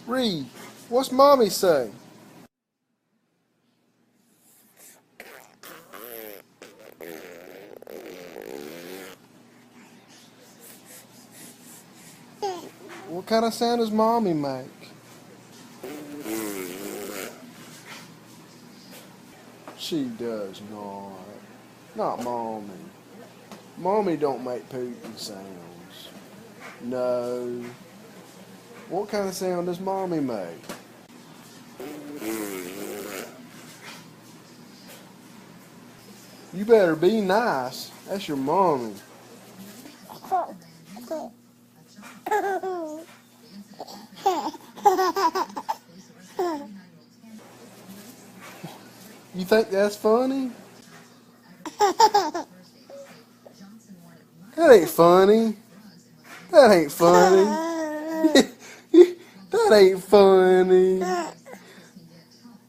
Reed, what's Mommy say? What kind of sound does Mommy make? She does not. Not Mommy. Mommy don't make poopy sounds. No. What kind of sound does Mommy make? You better be nice. That's your mommy. You think that's funny? That ain't funny. That ain't funny. That ain't funny.